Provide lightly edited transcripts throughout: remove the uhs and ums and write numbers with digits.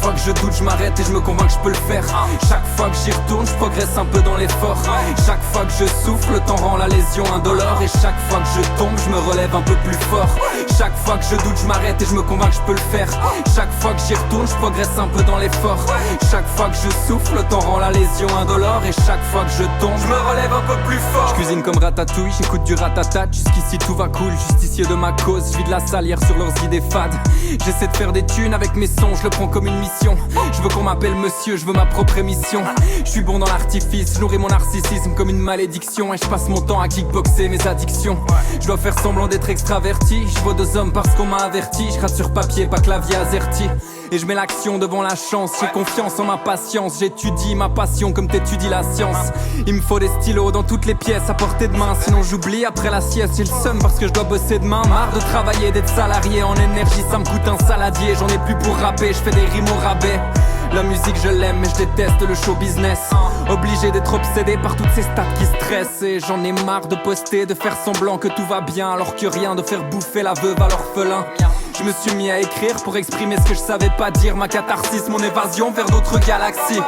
fois que je doute, je m'arrête et je me convainc que je peux le faire. Chaque fois que j'y retourne, je progresse un peu dans l'effort. Chaque fois que je souffre, le temps rend la lésion indolore. Et chaque fois que je tombe, je me relève un peu plus fort. Chaque fois que je doute, je m'arrête et je me convainc que je peux le faire. Chaque fois que j'y retourne, je progresse un peu dans l'effort. Chaque fois que je souffre, le temps rend la lésion indolore. Et chaque fois que je tombe, je me relève un peu plus fort. Je cuisine comme ratatouille, j'écoute du ratatat. Jusqu'ici tout va cool, justicier de ma cause. Je vis de la salière sur leurs idées fades. J'essaie de faire des thunes avec mes sons, je le prends comme une mission. Je veux qu'on m'appelle monsieur, je veux ma propre émission. Je suis bon dans l'artifice, je nourris mon narcissisme comme une malédiction. Et je passe mon temps à kickboxer mes addictions. Je dois faire semblant d'être extraverti. Je vaux 2 hommes parce qu'on m'a averti. Je rate sur papier, pas clavier azerty. Et je mets l'action devant la chance. J'ai confiance en ma patience. J'étudie ma passion comme t'étudies la science. Il me faut des stylos dans toutes les pièces à portée de main. Sinon j'oublie après la sieste. J'ai le seum parce que je dois bosser demain. Marre de travailler, d'être salarié en énergie. Ça me coûte un saladier. J'en ai plus pour rapper, je fais des rimes au rabais. La musique je l'aime mais je déteste le show business. Obligé d'être obsédé par toutes ces stats qui stressent. Et j'en ai marre de poster, de faire semblant que tout va bien alors que rien, de faire bouffer la veuve à l'orphelin. Je me suis mis à écrire pour exprimer ce que je savais pas dire. Ma catharsis, mon évasion vers d'autres galaxies.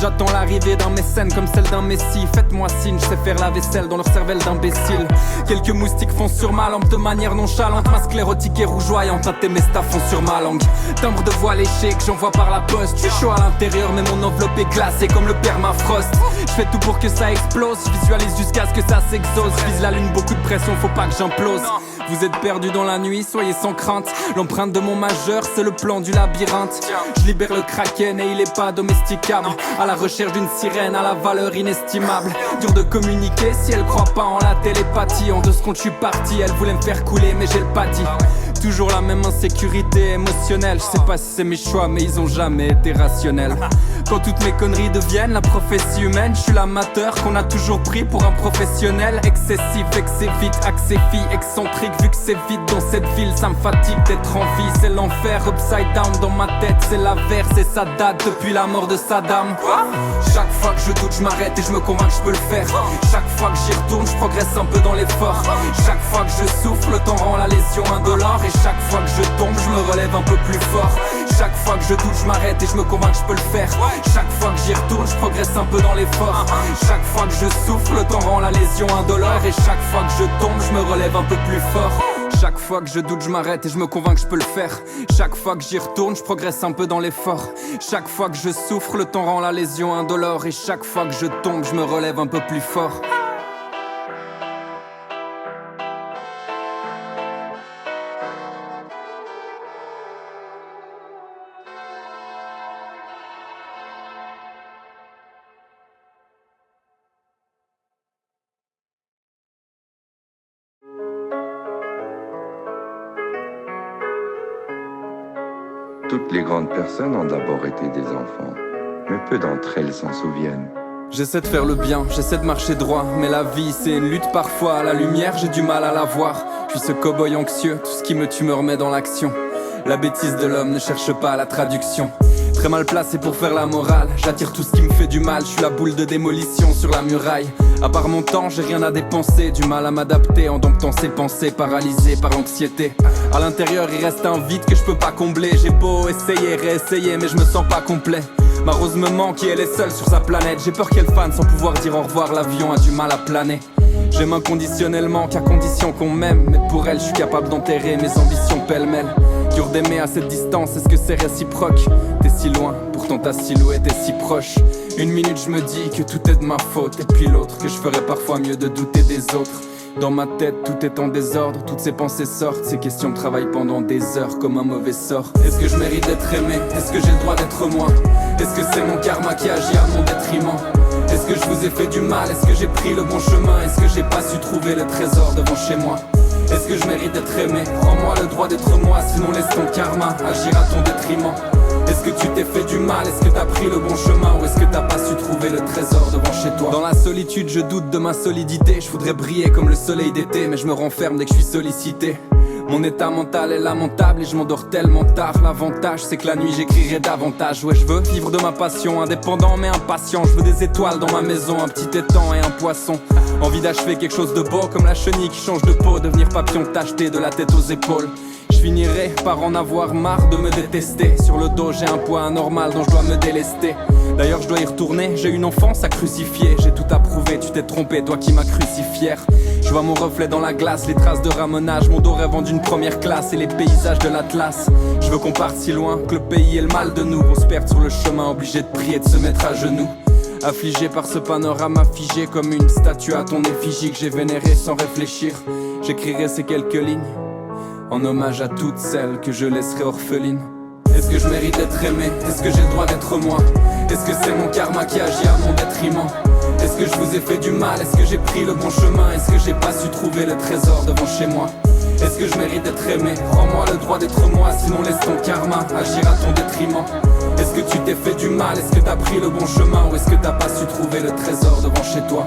J'attends l'arrivée d'un mécène comme celle d'un messie. Faites-moi signe, je sais faire la vaisselle dans leur cervelle d'imbéciles. Quelques moustiques foncent sur ma lampe de manière nonchalante. Ma sclérotique est rougeoyante, un témesta fond sur ma langue. Timbre de voix léché que j'envoie par la poste. Je suis chaud à l'intérieur mais mon enveloppe est glacée comme le permafrost. Je fais tout pour que ça explose, je visualise jusqu'à ce que ça s'exauce. Je vise la lune, beaucoup de pression, faut pas que j'implose. Vous êtes perdus dans la nuit, soyez sans crainte. L'empreinte de mon majeur, c'est le plan du labyrinthe. Je libère le kraken et il est pas domesticable. À la recherche d'une sirène à la valeur inestimable. Dur de communiquer si elle croit pas en la télépathie. En 2 secondes je suis parti, elle voulait me faire couler mais j'ai le pas dit. Toujours la même insécurité émotionnelle. Je sais pas si c'est mes choix mais ils ont jamais été rationnels. Quand toutes mes conneries deviennent la prophétie humaine, je suis l'amateur qu'on a toujours pris pour un professionnel. Excessif, excès vite, accès fille, excentrique. Vu que c'est vite dans cette ville, ça me fatigue d'être en vie. C'est l'enfer, upside down dans ma tête. C'est l'averse et ça date depuis la mort de Saddam. Chaque fois que je doute, je m'arrête et je me convainc que je peux le faire. Chaque fois que j'y retourne, je progresse un peu dans l'effort. Chaque fois que je souffre, le temps rend la lésion indolore. Et chaque fois que je tombe, je me relève un peu plus fort. Chaque fois que je doute, je m'arrête et je me convainc que je peux le faire. Chaque fois que j'y retourne, je progresse un peu dans l'effort. Chaque fois que je souffre, le temps rend la lésion indolore. Et chaque fois que je tombe, je me relève un peu plus fort. Chaque fois que je doute, je m'arrête et je me convainc que je peux le faire. Chaque fois que j'y retourne, je progresse un peu dans l'effort. Chaque fois que je souffre, le temps rend la lésion indolore. Et chaque fois que je tombe, je me relève un peu plus fort. Toutes les grandes personnes ont d'abord été des enfants, mais peu d'entre elles s'en souviennent. J'essaie de faire le bien, j'essaie de marcher droit. Mais la vie c'est une lutte parfois. La lumière j'ai du mal à la voir. Je suis ce cow-boy anxieux, tout ce qui me tue me remet dans l'action. La bêtise de l'homme ne cherche pas la traduction. Très mal placé pour faire la morale. J'attire tout ce qui me fait du mal. Je suis la boule de démolition sur la muraille. À part mon temps, j'ai rien à dépenser. Du mal à m'adapter en domptant ses pensées. Paralysé par l'anxiété. À l'intérieur il reste un vide que je peux pas combler. J'ai beau essayer, réessayer mais je me sens pas complet. Ma rose me manque et elle est seule sur sa planète. J'ai peur qu'elle fane sans pouvoir dire au revoir. L'avion a du mal à planer. J'aime inconditionnellement qu'à condition qu'on m'aime. Mais pour elle je suis capable d'enterrer mes ambitions pêle-mêle. Dur d'aimer à cette distance, est-ce que c'est réciproque? T'es si loin, pourtant ta silhouette est si proche. Une minute je me dis que tout est de ma faute. Et puis l'autre, que je ferais parfois mieux de douter des autres. Dans ma tête tout est en désordre, toutes ces pensées sortent. Ces questions me travaillent pendant des heures comme un mauvais sort. Est-ce que je mérite d'être aimé? Est-ce que j'ai le droit d'être moi? Est-ce que c'est mon karma qui agit à mon détriment? Est-ce que je vous ai fait du mal? Est-ce que j'ai pris le bon chemin? Est-ce que j'ai pas su trouver le trésor devant chez moi? Est-ce que je mérite d'être aimé? Rends-moi le droit d'être moi, sinon laisse ton karma agir à ton détriment. Est-ce que tu t'es fait du mal? Est-ce que t'as pris le bon chemin? Ou est-ce que t'as pas su trouver le trésor devant chez toi? Dans la solitude je doute de ma solidité. Je voudrais briller comme le soleil d'été, mais je me renferme dès que je suis sollicité. Mon état mental est lamentable et je m'endors tellement tard. L'avantage c'est que la nuit j'écrirai davantage. Ouais, je veux vivre de ma passion, indépendant mais impatient. Je veux des étoiles dans ma maison, un petit étang et un poisson. Envie d'achever quelque chose de beau comme la chenille qui change de peau. Devenir papillon tacheté de la tête aux épaules. Je finirai par en avoir marre de me détester. Sur le dos j'ai un poids anormal dont je dois me délester. D'ailleurs je dois y retourner, j'ai une enfance à crucifier. J'ai tout approuvé, tu t'es trompé, toi qui m'as crucifié. Je vois mon reflet dans la glace, les traces de ramonage, mon dos rêvant d'une première classe et les paysages de l'Atlas. Je veux qu'on parte si loin, que le pays ait le mal de nous. On se perde sur le chemin, obligé de prier, de se mettre à genoux. Affligé par ce panorama figé comme une statue à ton effigie que j'ai vénérée sans réfléchir. J'écrirai ces quelques lignes en hommage à toutes celles que je laisserai orphelines. Est-ce que je mérite d'être aimé? Est-ce que j'ai le droit d'être moi? Est-ce que c'est mon karma qui agit à mon détriment? Est-ce que je vous ai fait du mal? Est-ce que j'ai pris le bon chemin? Est-ce que j'ai pas su trouver le trésor devant chez moi? Est-ce que je mérite d'être aimé? Rends-moi le droit d'être moi, sinon laisse ton karma agir à ton détriment. Est-ce que tu t'es fait du mal? Est-ce que t'as pris le bon chemin? Ou est-ce que t'as pas su trouver le trésor devant chez toi?